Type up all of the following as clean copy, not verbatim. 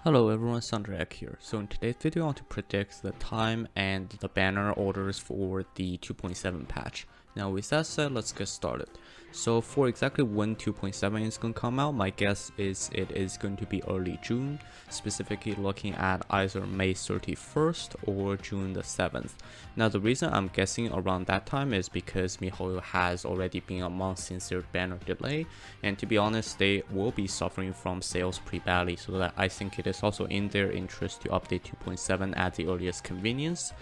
Hello everyone, Sandrak here. So in today's video I want to predict the time and the banner orders for the 2.7 patch. Now with that said, let's get started. So for exactly when 2.7 is going to come out, my guess is it is going to be early June, specifically looking at either May 31st or June the 7th. Now the reason I'm guessing around that time is because MiHoYo has already been a month since their banner delay, and to be honest, they will be suffering from sales pretty badly, so that I think it is also in their interest to update 2.7 at the earliest convenience.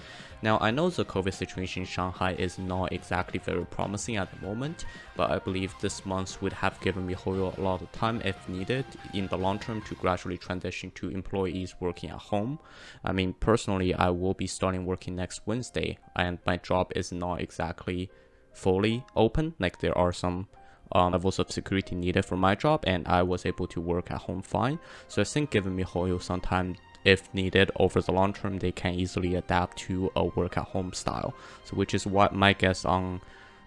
Now I know the COVID situation in Shanghai is not exactly very promising at the moment, but I believe this month would have given MiHoYo a lot of time if needed in the long term to gradually transition to employees working at home. I mean, personally, I will be starting working next Wednesday, and my job is not exactly fully open. Like, there are some levels of security needed for my job, and I was able to work at home fine. So I think giving MiHoYo some time, if needed over the long term, they can easily adapt to a work at home style. So which is what my guess on,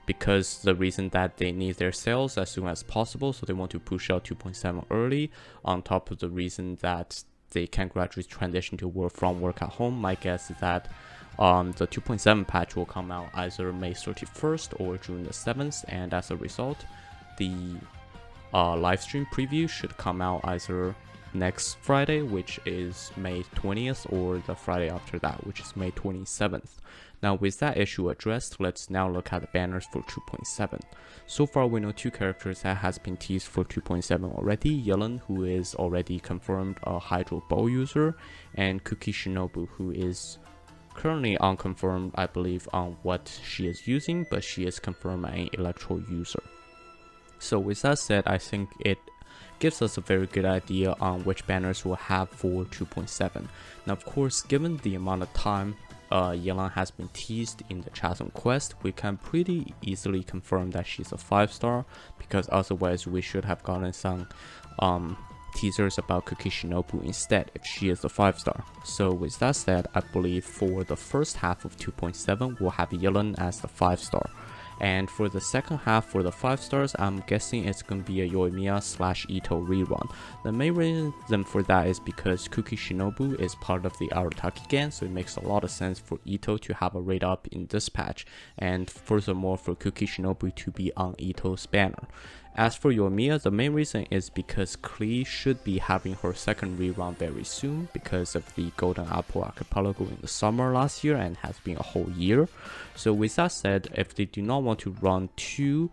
because the reason that they need their sales as soon as possible, so they want to push out 2.7 early, on top of the reason that they can gradually transition to work at home. My guess is that the 2.7 patch will come out either May 31st or June the 7th, and as a result, the live stream preview should come out either next Friday, which is May 20th, or the Friday after that, which is May 27th. Now with that issue addressed, let's now look at the banners for 2.7. So far we know two characters that has been teased for 2.7 already: Yellen, who is already confirmed a Hydro Bow user, and Cookie Shinobu, who is currently unconfirmed, I believe, on what she is using, but she is confirmed an Electro user. So with that said, I think it gives us a very good idea on which banners we'll have for 2.7. Now of course, given the amount of time Yelan has been teased in the Chasm quest, we can pretty easily confirm that she's a 5-star, because otherwise we should have gotten some teasers about Cookie Shinobu instead if she is a 5-star. So with that said, I believe for the first half of 2.7 we'll have Yelan as the 5-star. And for the second half, for the 5 stars, I'm guessing it's going to be a Yoimiya / Ito rerun. The main reason for that is because Cookie Shinobu is part of the Arataki gang, so it makes a lot of sense for Ito to have a raid up in this patch, and furthermore for Cookie Shinobu to be on Ito's banner. As for Yoimiya, the main reason is because Klee should be having her second rerun very soon because of the Golden Apple Archipelago in the summer last year, and has been a whole year. So with that said, if they do not want to run two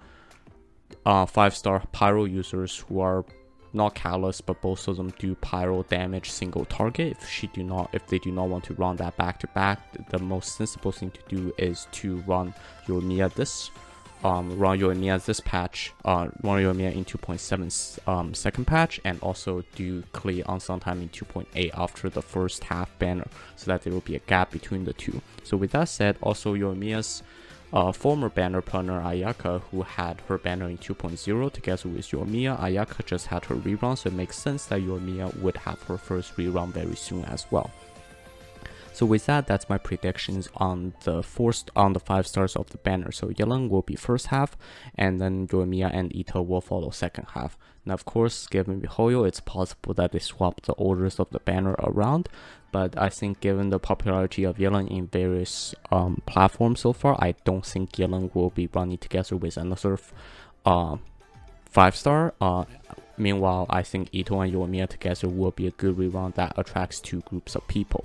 5-star Pyro users who are not callous, but both of them do pyro damage single target, if they do not want to run that back to back, the most sensible thing to do is to run Yoimiya this patch, run Yoimiya in 2.7 second patch, and also do Klee on sometime in 2.8 after the first half banner, so that there will be a gap between the two. So with that said, also Yoimiya's former banner partner Ayaka, who had her banner in 2.0 together with Yoimiya, Ayaka just had her rerun, so it makes sense that Yoimiya would have her first rerun very soon as well. So with that, that's my predictions on the 5 stars of the banner. So Yelan will be first half, and then Yoimiya and Ito will follow second half. Now of course, given MiHoYo, it's possible that they swap the orders of the banner around, but I think given the popularity of Yelan in various platforms so far, I don't think Yelan will be running together with another 5-star. Meanwhile, I think Ito and Yoimiya together will be a good rerun that attracts two groups of people.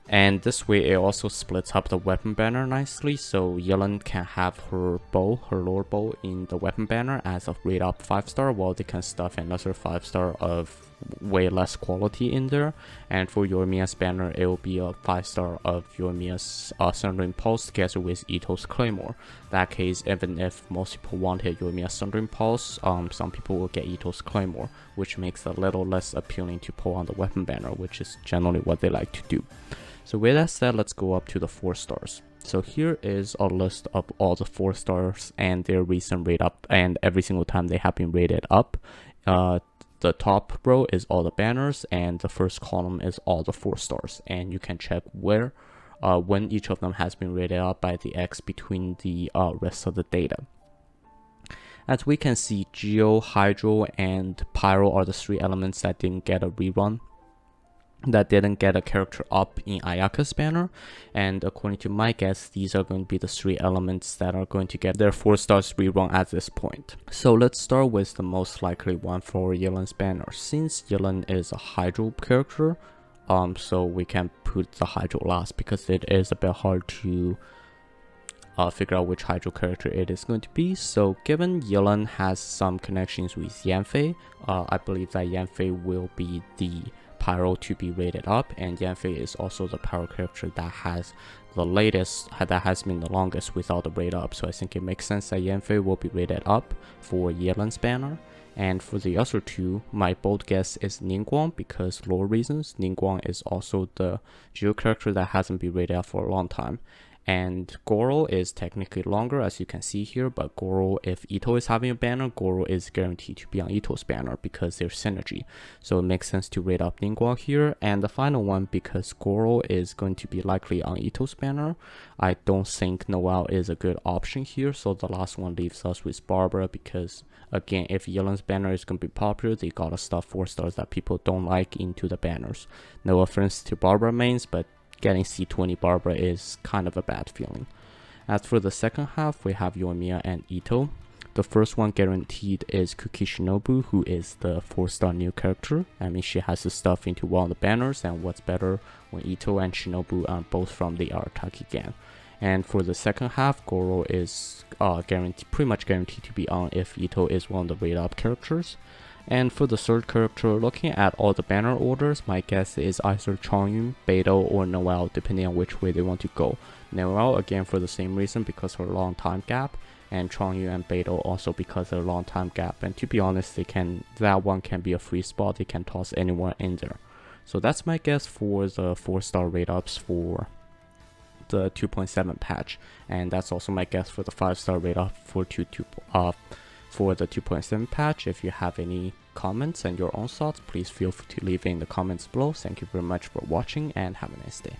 And this way it also splits up the weapon banner nicely, so Yelan can have her bow, her lore bow, in the weapon banner as a raid up 5-star, while they can stuff another 5-star of way less quality in there. And for Yoimiya's banner, it will be a 5-star of Yoimiya's Sundering Pulse together with Ito's Claymore. In that case, even if most people wanted Yoimiya's Sundering Pulse, some people will get Ito's Claymore, which makes it a little less appealing to pull on the weapon banner, which is generally what they like to do. So with that said, let's go up to the 4 stars. So here is a list of all the 4 stars and their recent rate up, and every single time they have been rated up. The top row is all the banners, and the first column is all the 4 stars. And you can check where, when each of them has been rated up by the X between the rest of the data. As we can see, Geo, Hydro, and Pyro are the 3 elements that didn't get a rerun that didn't get a character up in Ayaka's banner, and according to my guess, these are going to be the 3 elements that are going to get their 4 stars rerun at this point. So let's start with the most likely one for Yelan's banner. Since Yelan is a Hydro character, so we can put the Hydro last because it is a bit hard to figure out which Hydro character it is going to be. So given Yelan has some connections with Yanfei, I believe that Yanfei will be the Pyro to be rated up, and Yanfei is also the Pyro character that has the latest, that has been the longest without the rate up. So I think it makes sense that Yanfei will be rated up for Yelan's banner. And for the other 2, my bold guess is Ningguang, because lore reasons. Ningguang is also the Geo character that hasn't been rated up for a long time. And Goro is technically longer, as you can see here, but Goro, if Ito is having a banner, Goro is guaranteed to be on Ito's banner because there's synergy. So it makes sense to rate up Ningguang here. And the final one, because Goro is going to be likely on Ito's banner, I don't think Noelle is a good option here. So the last one leaves us with Barbara, because again, if Yelan's banner is going to be popular, they gotta stuff 4 stars that people don't like into the banners. No offense to Barbara mains, but getting C20 Barbara is kind of a bad feeling. As for the second half, we have Yoimiya and Ito. The first one guaranteed is Kuki Shinobu, who is the 4-star new character. I mean, she has the stuff into one of the banners, and what's better when Ito and Shinobu are both from the Arataki gang. And for the second half, Goro is pretty much guaranteed to be on if Ito is one of the rate up characters. And for the third character, looking at all the banner orders, my guess is either Chongyun, Beidou, or Noelle, depending on which way they want to go. Noelle, again, for the same reason, because her long time gap, and Chongyun and Beidou also because of their long time gap. And to be honest, that one can be a free spot, they can toss anyone in there. So that's my guess for the 4-star rate ups for the 2.7 patch, and that's also my guess for the 5-star rate up for for the 2.7 patch. If you have any comments and your own thoughts, please feel free to leave it in the comments below. Thank you very much for watching, and have a nice day.